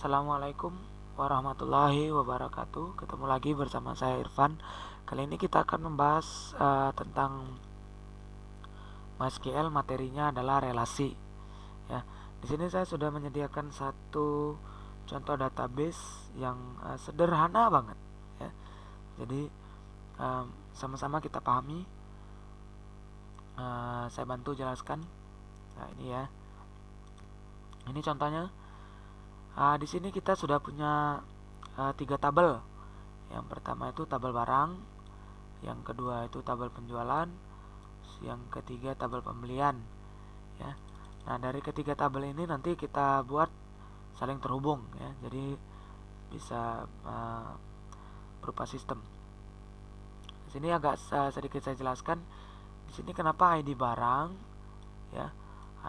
Assalamualaikum warahmatullahi wabarakatuh. Ketemu lagi bersama saya Irfan. Kali ini kita akan membahas tentang MySQL. Materinya adalah relasi. Ya, di sini saya sudah menyediakan satu contoh database yang sederhana banget. Ya, jadi sama-sama kita pahami. Saya bantu jelaskan. Nah ini ya. Ini contohnya. Di sini kita sudah punya 3 tabel. Yang pertama itu tabel barang, yang kedua itu tabel penjualan, yang ketiga tabel pembelian. Ya. Nah dari ketiga tabel ini nanti kita buat saling terhubung ya. Jadi bisa berupa sistem. Di sini agak sedikit saya jelaskan. Di sini kenapa ID barang, ya,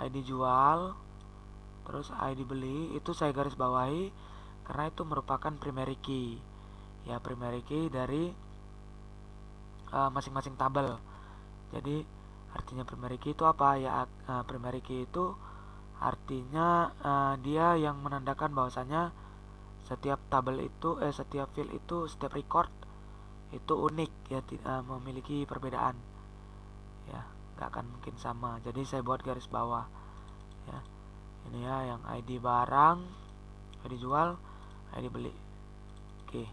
ID jual, terus ID beli itu saya garis bawahi karena itu merupakan primary key. Ya, primary key dari masing-masing tabel. Jadi artinya primary key itu apa? Ya, primary key itu artinya dia yang menandakan bahwasanya setiap tabel itu setiap field itu, setiap record itu unik ya, memiliki perbedaan. Ya, nggak akan mungkin sama. Jadi saya buat garis bawah. Ya. Ini ya yang ID barang, ID jual, ID beli. Oke.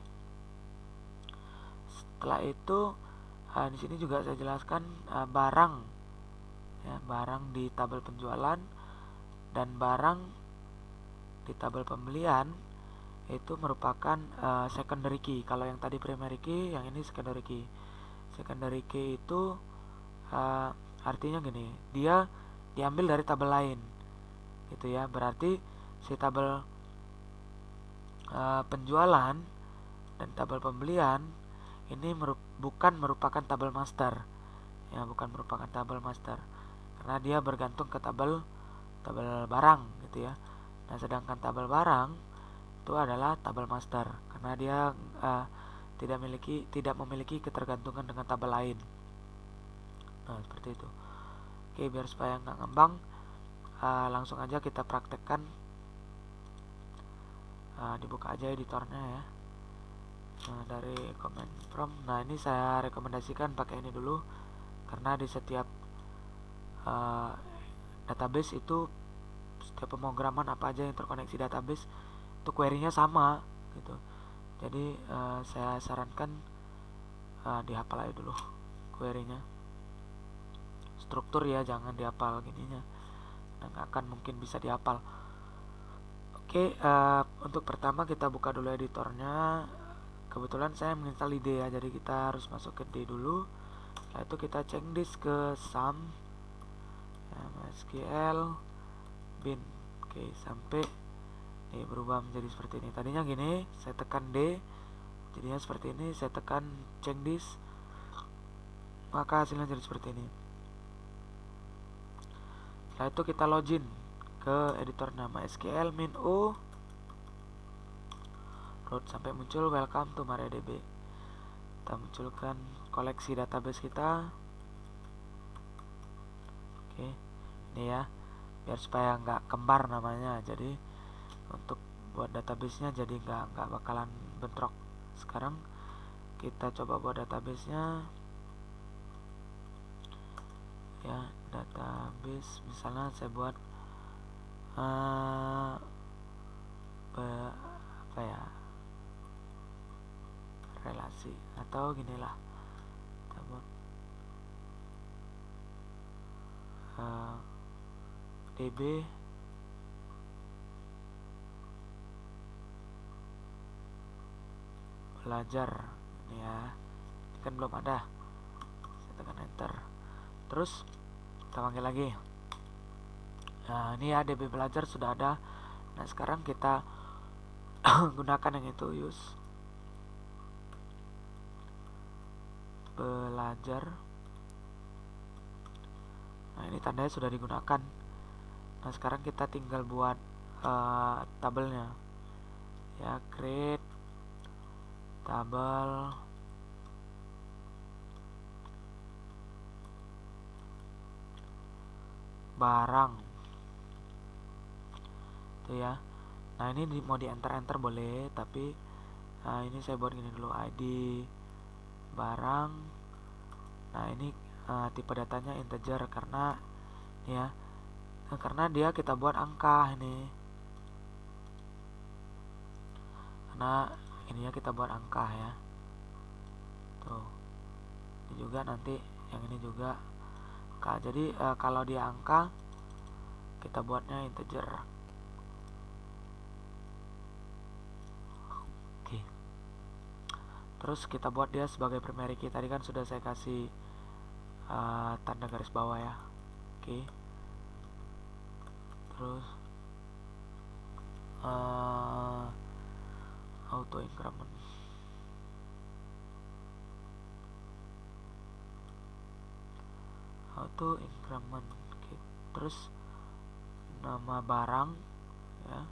Setelah itu di sini juga saya jelaskan barang, ya, barang di tabel penjualan dan barang di tabel pembelian itu merupakan secondary key. Kalau yang tadi primary key, yang ini secondary key. Secondary key itu artinya gini, dia diambil dari tabel lain, gitu ya. Berarti si tabel penjualan dan tabel pembelian ini bukan merupakan tabel master, ya, bukan merupakan tabel master karena dia bergantung ke tabel barang, gitu ya. Nah sedangkan tabel barang itu adalah tabel master karena dia tidak memiliki ketergantungan dengan tabel lain. Nah seperti itu. Oke, biar supaya nggak ngembang, langsung aja kita praktekkan. Dibuka aja editornya ya. Nah, dari command prompt. Nah ini saya rekomendasikan pakai ini dulu karena di setiap database itu, setiap pemrograman apa aja yang terkoneksi database itu query-nya sama gitu. Jadi saya sarankan dihafal aja dulu query-nya, struktur ya, jangan dihafal gininya, nah, nggak akan mungkin bisa dihafal. Oke, untuk pertama kita buka dulu editornya. Kebetulan saya menginstal D ya, jadi kita harus masuk ke D dulu. Setelah itu kita change this ke sum ya, MySQL bin. Oke, sampai berubah menjadi seperti ini. Tadinya gini, saya tekan D jadinya seperti ini, saya tekan change this maka hasilnya jadi seperti ini. Setelah itu kita login ke editor nama SQL min U root sampai muncul welcome to MariaDB. Kita munculkan koleksi database kita. Oke, ini ya, biar supaya nggak kembar namanya. Jadi untuk buat databasenya jadi nggak bakalan bentrok. Sekarang kita coba buat databasenya ya. Database misalnya saya buat apa ya, relasi atau ginilah, kita buat DB belajar ini ya. Ini kan belum ada, saya tekan enter, terus kita panggil lagi. Nah ini ya, DB belajar sudah ada. Nah sekarang kita gunakan yang itu, use belajar. Nah ini tandanya sudah digunakan. Nah sekarang kita tinggal buat tabelnya ya, create tabel barang itu ya. Nah ini mau di enter boleh, tapi ini saya buat gini dulu, ID barang. Nah ini tipe datanya integer karena ya, karena dia kita buat angka ini, karena ininya kita buat angka ya. Tuh, ini juga nanti yang ini juga angka. Jadi kalau dia angka kita buatnya integer. Oke. Terus kita buat dia sebagai primary key. Tadi kan sudah saya kasih tanda garis bawah ya. Oke. Terus auto increment. Oke. Terus nama barang ya,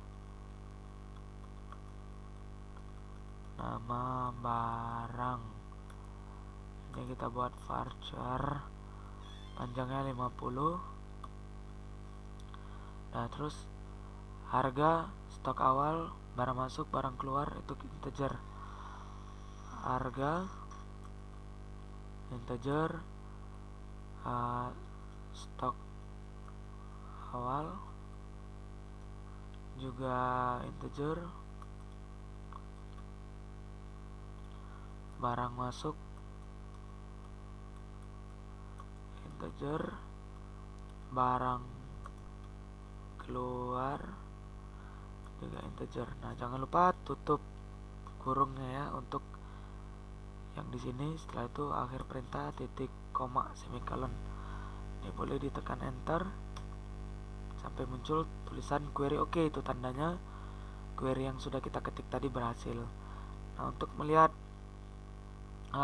nama barang ini kita buat varchar panjangnya 50. Nah terus harga stok awal, barang masuk barang keluar itu integer. Harga integer, stok awal juga integer, barang masuk integer, barang keluar juga integer. Nah jangan lupa tutup kurungnya ya untuk yang di sini. Setelah itu akhir perintah titik koma semikolon. Ini boleh ditekan enter sampai muncul tulisan query. Oke, itu tandanya query yang sudah kita ketik tadi berhasil. Nah untuk melihat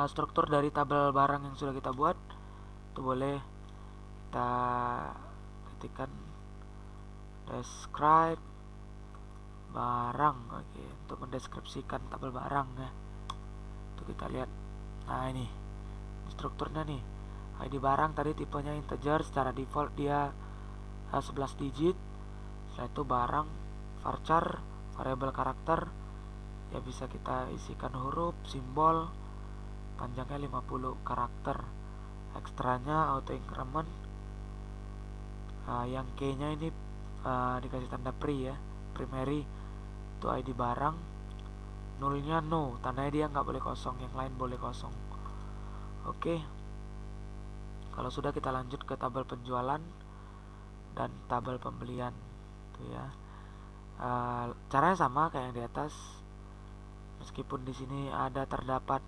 struktur dari tabel barang yang sudah kita buat, itu boleh kita ketikkan describe barang. Oke, untuk mendeskripsikan tabel barang ya. Itu kita lihat. Nah ini strukturnya nih. ID barang tadi tipenya integer, secara default dia 11 digit. Setelah itu barang varchar variabel karakter ya, bisa kita isikan huruf, simbol, panjangnya 50 karakter. Ekstranya auto increment. Yang K nya ini dikasih tanda pri ya, primary. Itu ID barang. Nulnya no, tandanya dia nggak boleh kosong, yang lain boleh kosong. Oke. Kalau sudah, kita lanjut ke tabel penjualan dan tabel pembelian tuh ya. Caranya sama kayak yang di atas, meskipun di sini ada terdapat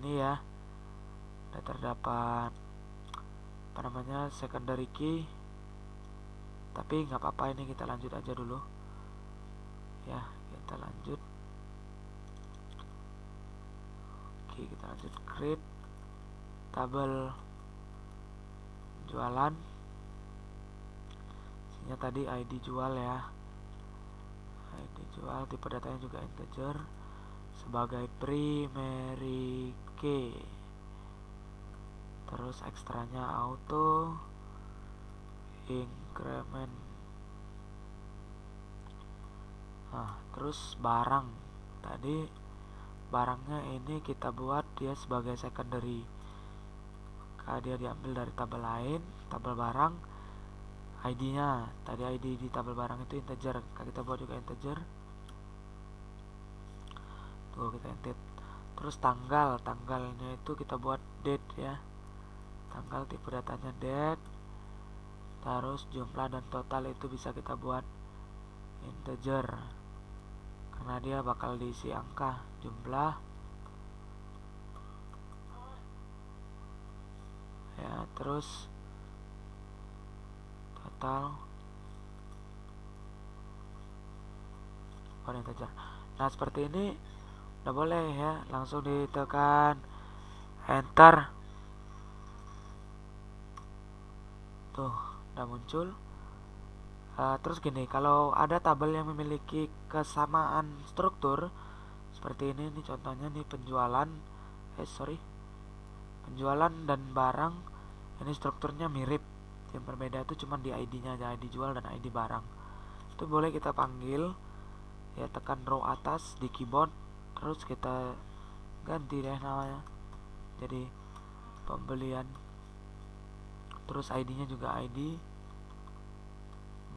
ini ya, ada terdapat apa namanya secondary key, tapi nggak apa-apa, ini kita lanjut aja dulu ya. Kita lanjut. Oke, kita lanjut create tabel jualan. Isinya tadi ID jual ya, ID jual, tipe datanya juga integer sebagai primary key. Terus ekstranya auto increment. Nah terus barang tadi, barangnya ini kita buat dia sebagai secondary, karena dia diambil dari tabel lain, tabel barang. ID nya tadi, ID di tabel barang itu integer, kita buat juga integer. Tuh kita input. Terus tanggalnya itu kita buat date ya, tanggal tipe datanya date. Terus jumlah dan total itu bisa kita buat integer, karena dia bakal diisi angka. Jumlah ya, terus total integer. Nah seperti ini udah boleh ya, langsung ditekan enter. Tuh udah muncul. Terus gini, kalau ada tabel yang memiliki kesamaan struktur seperti ini contohnya nih, penjualan dan barang, ini strukturnya mirip. Yang berbeda itu cuma di ID nya aja, ID jual dan ID barang. Itu boleh kita panggil ya, tekan row atas di keyboard, terus kita ganti deh namanya jadi pembelian, terus ID-nya juga ID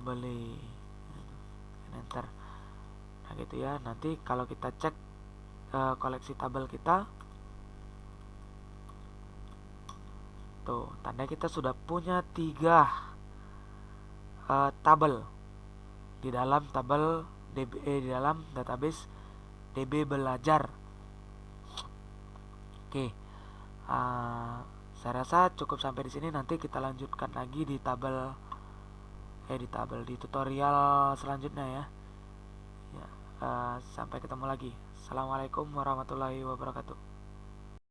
beli, enter. Nah gitu ya. Nanti kalau kita cek koleksi tabel kita, tuh tanda kita sudah punya 3 tabel di dalam tabel di dalam database DB belajar. Oke, saya rasa cukup sampai di sini. Nanti kita lanjutkan lagi di di tutorial selanjutnya ya. Sampai ketemu lagi. Assalamualaikum warahmatullahi wabarakatuh.